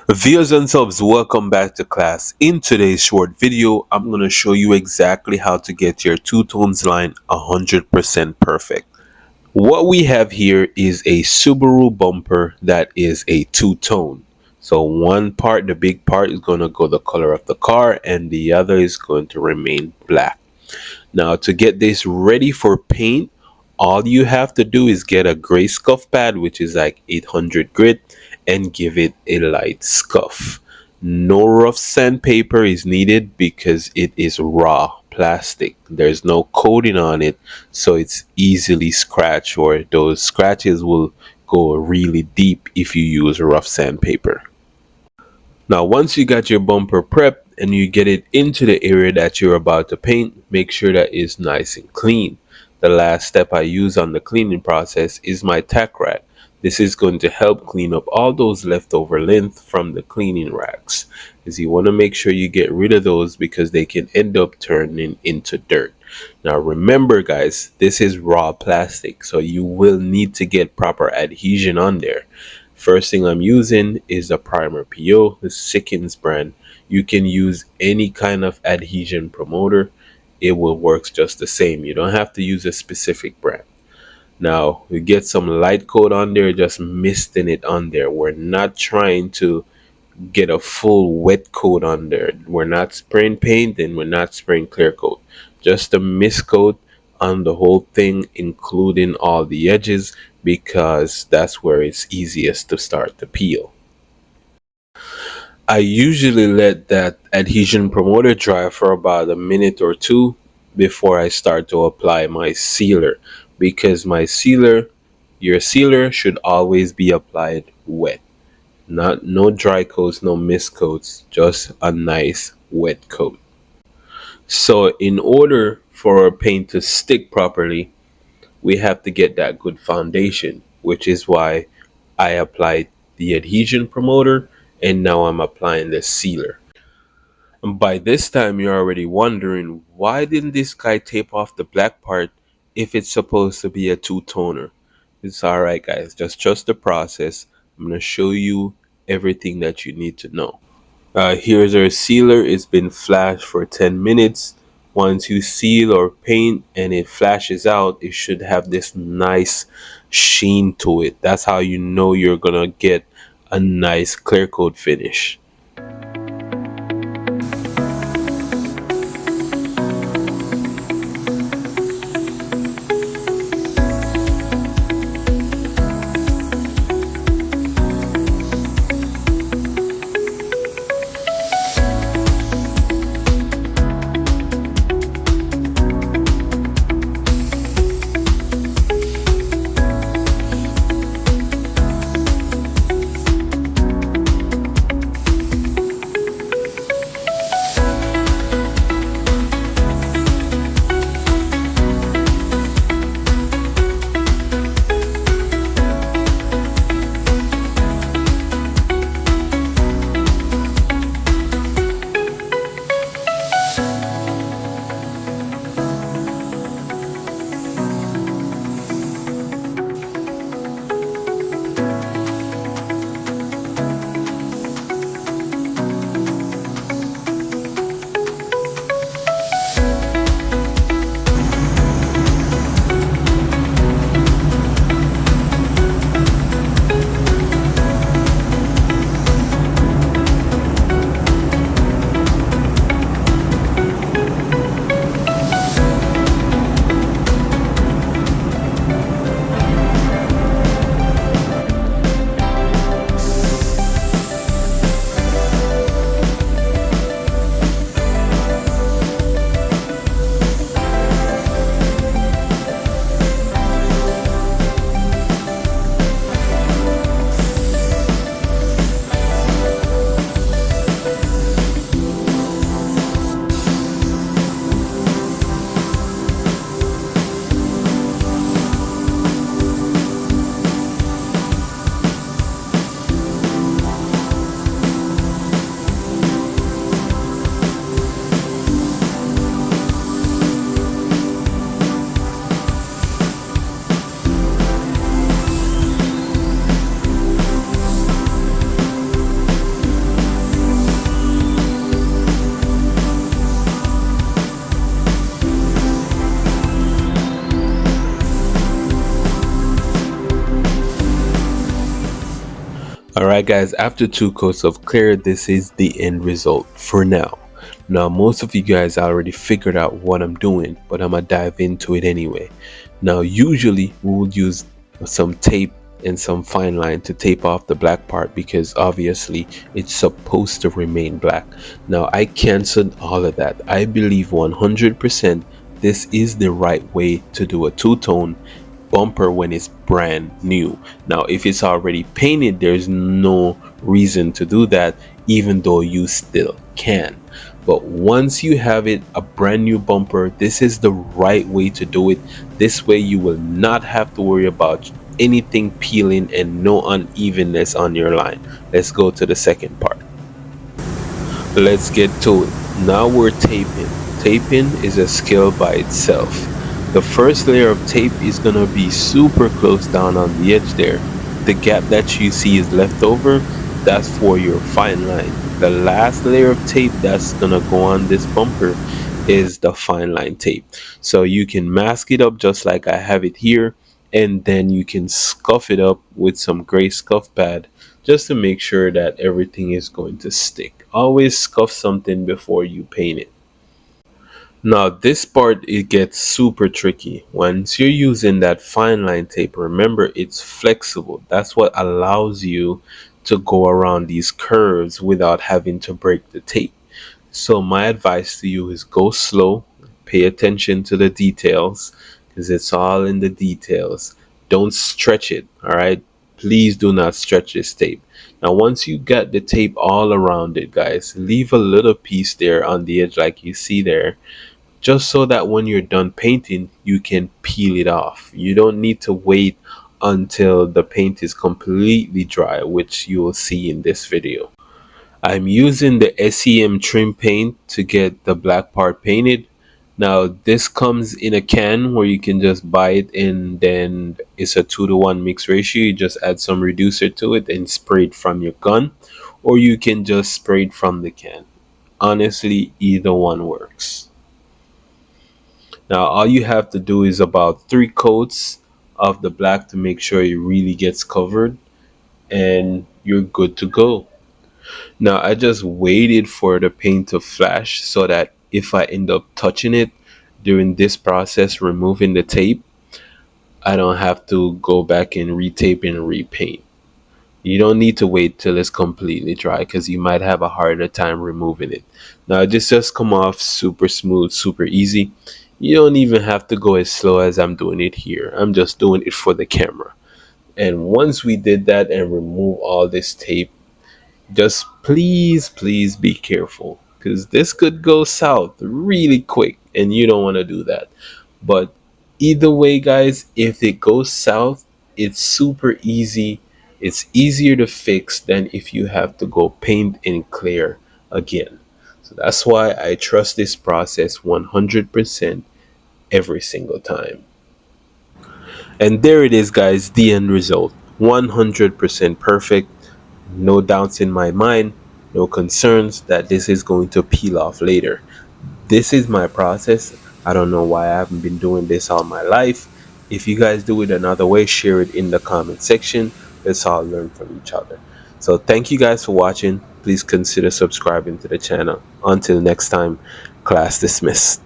Viewers and subs, welcome back to class. In today's short video, I'm going to show you exactly how to get your two-tones line 100% perfect. What we have here is a Subaru bumper that is a two-tone. So one part, the big part, is going to go the color of the car and the other is going to remain black. Now to get this ready for paint, all you have to do is get a gray scuff pad, which is like 800 grit, and give it a light scuff. No rough sandpaper is needed because it is raw plastic. There's no coating on it, so it's easily scratched, or those scratches will go really deep if you use rough sandpaper. Now, once you got your bumper prepped and you get it into the area that you're about to paint, make sure that it's nice and clean. The last step I use on the cleaning process is my tack rack. This is going to help clean up all those leftover lint from the cleaning racks, as you want to make sure you get rid of those because they can end up turning into dirt. Now remember guys, this is raw plastic, so you will need to get proper adhesion on there. First thing I'm using is the primer PO, the Sickens brand. You can use any kind of adhesion promoter. It will work just the same. You don't have to use a specific brand. Now we get some light coat on there, just misting it on there. We're not trying to get a full wet coat on there. We're not spraying paint and we're not spraying clear coat. Just a mist coat on the whole thing, including all the edges, because that's where it's easiest to start to peel. I usually let that adhesion promoter dry for about a minute or two before I start to apply my sealer, because your sealer should always be applied wet. Not no dry coats, no mist coats, just a nice wet coat. So in order for our paint to stick properly, we have to get that good foundation, which is why I applied the adhesion promoter and now I'm applying the sealer. And by this time you're already wondering, why didn't this guy tape off the black part if it's supposed to be a two-toner? It's alright guys, just trust the process. I'm going to show you everything that you need to know. Here's our sealer. It's been flashed for 10 minutes. Once you seal or paint and it flashes out, it should have this nice sheen to it. That's how you know you're gonna get a nice clear coat finish. Alright guys, after 2 coats of clear, this is the end result for now. Now most of you guys already figured out what I'm doing, but I'm gonna dive into it anyway. Now usually we would use some tape and some fine line to tape off the black part because obviously it's supposed to remain black. Now I canceled all of that. I believe 100% this is the right way to do a two-tone bumper when it's brand new. Now if it's already painted, there's no reason to do that, even though you still can. But once you have it a brand new bumper, this is the right way to do it. This way you will not have to worry about anything peeling and no unevenness on your line. Let's go to the second part. Let's get to it. Now we're taping. Taping is a skill by itself. The first layer of tape is gonna be super close down on the edge there. The gap that you see is left over, that's for your fine line. The last layer of tape that's gonna go on this bumper is the fine line tape. So you can mask it up just like I have it here, and then you can scuff it up with some gray scuff pad just to make sure that everything is going to stick. Always scuff something before you paint it. Now this part, it gets super tricky. Once you're using that fine line tape, remember it's flexible. That's what allows you to go around these curves without having to break the tape. So my advice to you is go slow, pay attention to the details because it's all in the details. Don't stretch it, all right? Please do not stretch this tape. Now once you got the tape all around it, guys, leave a little piece there on the edge like you see there, just so that when you're done painting, you can peel it off. You don't need to wait until the paint is completely dry, which you will see in this video. I'm using the SEM trim paint to get the black part painted. Now this comes in a can where you can just buy it, and then it's a 2-to-1 mix ratio. You just add some reducer to it and spray it from your gun, or you can just spray it from the can. Honestly, either one works. Now all you have to do is about 3 coats of the black to make sure it really gets covered, and you're good to go. Now I just waited for the paint to flash so that if I end up touching it during this process, removing the tape, I don't have to go back and retape and repaint. You don't need to wait till it's completely dry because you might have a harder time removing it. Now this just come off super smooth, super easy. You don't even have to go as slow as I'm doing it here. I'm just doing it for the camera. And once we did that and remove all this tape, just please be careful because this could go south really quick and you don't want to do that. But either way, guys, if it goes south, it's super easy. It's easier to fix than if you have to go paint and clear again. So that's why I trust this process 100% every single time. And there it is, guys, the end result. 100% perfect. No doubts in my mind, no concerns that this is going to peel off later. This is my process. I don't know why I haven't been doing this all my life. If you guys do it another way, share it in the comment section. Let's all learn from each other. So thank you guys for watching. Please consider subscribing to the channel. Until next time, class dismissed.